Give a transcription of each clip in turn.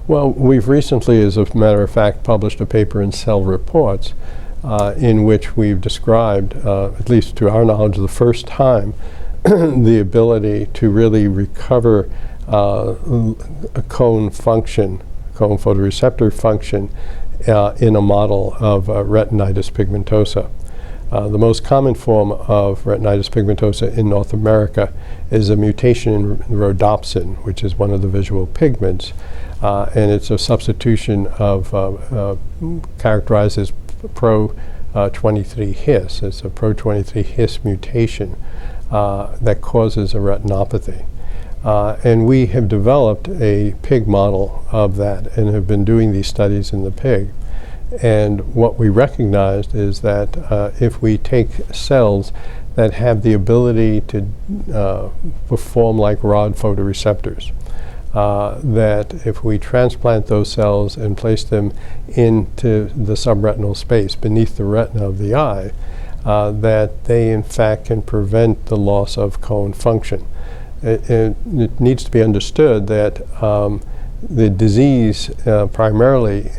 Well, we've recently, as a matter of fact, published a paper in Cell Reports in which we've described, at least to our knowledge, the first time, the ability to really recover a cone function, cone photoreceptor function, in a model of retinitis pigmentosa. The most common form of retinitis pigmentosa in North America is a mutation in rhodopsin, which is one of the visual pigments, and it's a substitution of characterized as Pro23-His. It's a Pro23-His mutation that causes a retinopathy. And we have developed a pig model of that and have been doing these studies in the pig. And what we recognized is that if we take cells that have the ability to perform like rod photoreceptors, that if we transplant those cells and place them into the subretinal space beneath the retina of the eye, that they in fact can prevent the loss of cone function. It needs to be understood that the disease primarily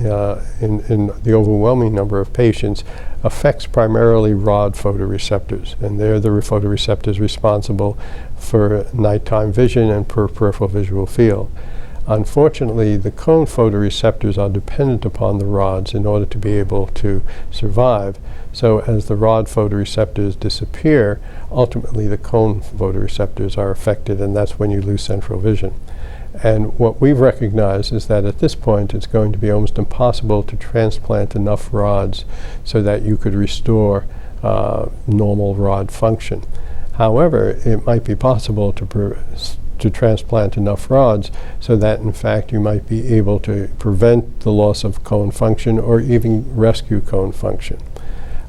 in the overwhelming number of patients affects primarily rod photoreceptors, and they're the photoreceptors responsible for nighttime vision and peripheral visual field. Unfortunately, the cone photoreceptors are dependent upon the rods in order to be able to survive. So as the rod photoreceptors disappear, ultimately the cone photoreceptors are affected, and that's when you lose central vision. And what we've recognized is that at this point it's going to be almost impossible to transplant enough rods so that you could restore normal rod function. However, it might be possible to transplant enough rods so that in fact you might be able to prevent the loss of cone function or even rescue cone function.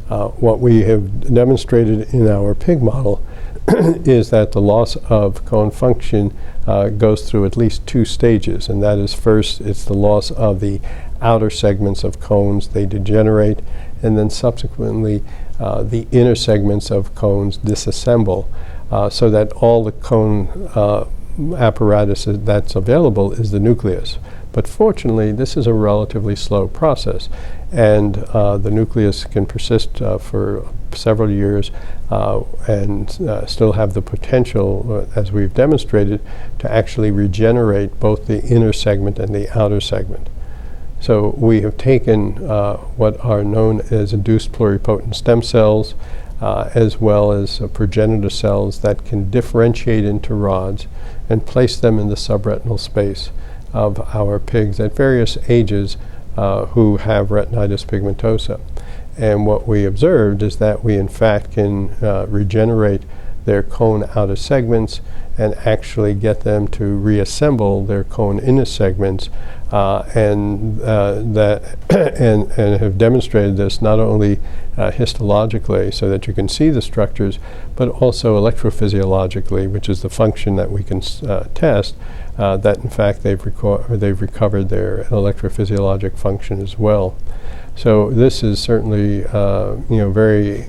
What we have demonstrated in our pig model is that the loss of cone function goes through at least two stages, and that is, first it's the loss of the outer segments of cones, they degenerate, and then subsequently the inner segments of cones disassemble so that all the cone apparatus that's available is the nucleus. But fortunately, this is a relatively slow process, and the nucleus can persist for several years and still have the potential, as we've demonstrated, to actually regenerate both the inner segment and the outer segment. So we have taken what are known as induced pluripotent stem cells, as well as progenitor cells that can differentiate into rods and place them in the subretinal space of our pigs at various ages who have retinitis pigmentosa. And what we observed is that we in fact can regenerate their cone outer segments and actually get them to reassemble their cone inner segments and have demonstrated this not only histologically so that you can see the structures, but also electrophysiologically, which is the function that we can test, that in fact they've recovered their electrophysiologic function as well. So this is certainly very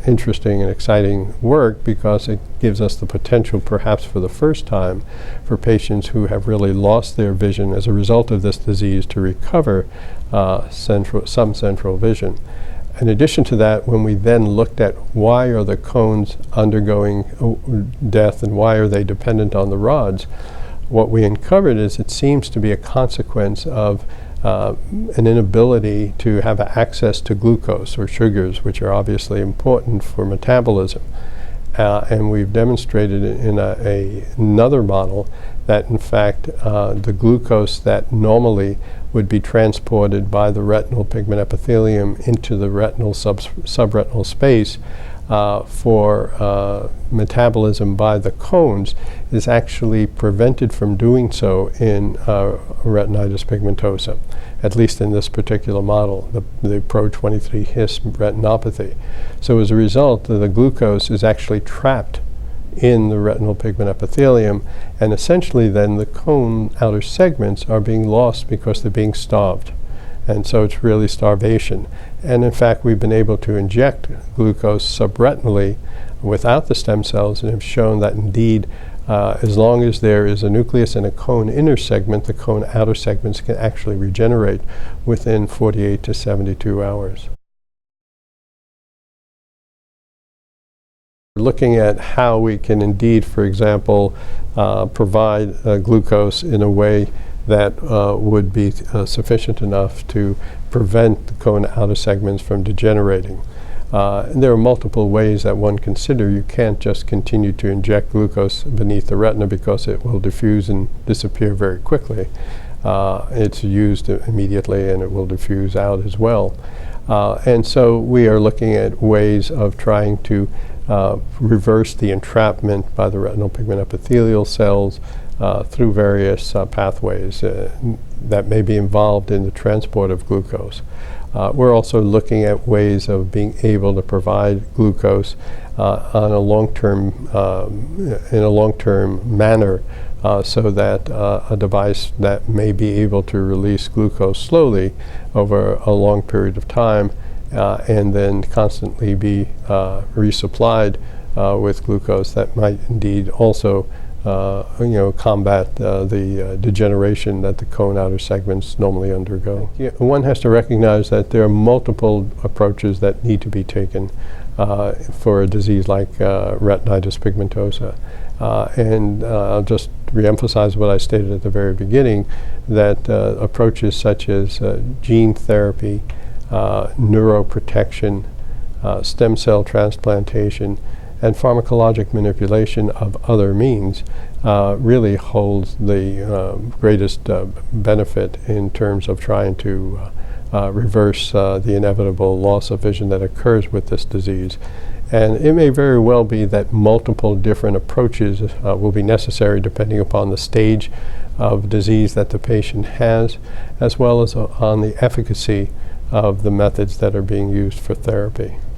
interesting and exciting work, because it gives us the potential, perhaps for the first time, for patients who have really lost their vision as a result of this disease to recover some central vision. In addition to that, when we then looked at why are the cones undergoing death and why are they dependent on the rods, what we uncovered is it seems to be a consequence of an inability to have access to glucose or sugars, which are obviously important for metabolism. And we've demonstrated in another model that in fact the glucose that normally would be transported by the retinal pigment epithelium into the retinal subretinal space for metabolism by the cones is actually prevented from doing so in retinitis pigmentosa, at least in this particular model, the Pro23-His retinopathy. So as a result, the glucose is actually trapped in the retinal pigment epithelium, and essentially then the cone outer segments are being lost because they're being starved. And so it's really starvation. And in fact, we've been able to inject glucose subretinally without the stem cells and have shown that indeed, as long as there is a nucleus and a cone inner segment, the cone outer segments can actually regenerate within 48 to 72 hours. Looking at how we can indeed, for example, provide glucose in a way that would be sufficient enough to prevent the cone outer segments from degenerating. And there are multiple ways that one can consider. You can't just continue to inject glucose beneath the retina because it will diffuse and disappear very quickly. It's used immediately and it will diffuse out as well. And so we are looking at ways of trying to reverse the entrapment by the retinal pigment epithelial cells through various pathways that may be involved in the transport of glucose. We're also looking at ways of being able to provide glucose on a long-term, in a long-term manner, so that a device that may be able to release glucose slowly over a long period of time and then constantly be resupplied with glucose that might indeed also combat the degeneration that the cone outer segments normally undergo. One has to recognize that there are multiple approaches that need to be taken for a disease like retinitis pigmentosa. And I'll just reemphasize what I stated at the very beginning, that approaches such as gene therapy, neuroprotection, stem cell transplantation, and pharmacologic manipulation of other means really holds the greatest benefit in terms of trying to reverse the inevitable loss of vision that occurs with this disease. And it may very well be that multiple different approaches will be necessary depending upon the stage of disease that the patient has, as well as on the efficacy of the methods that are being used for therapy.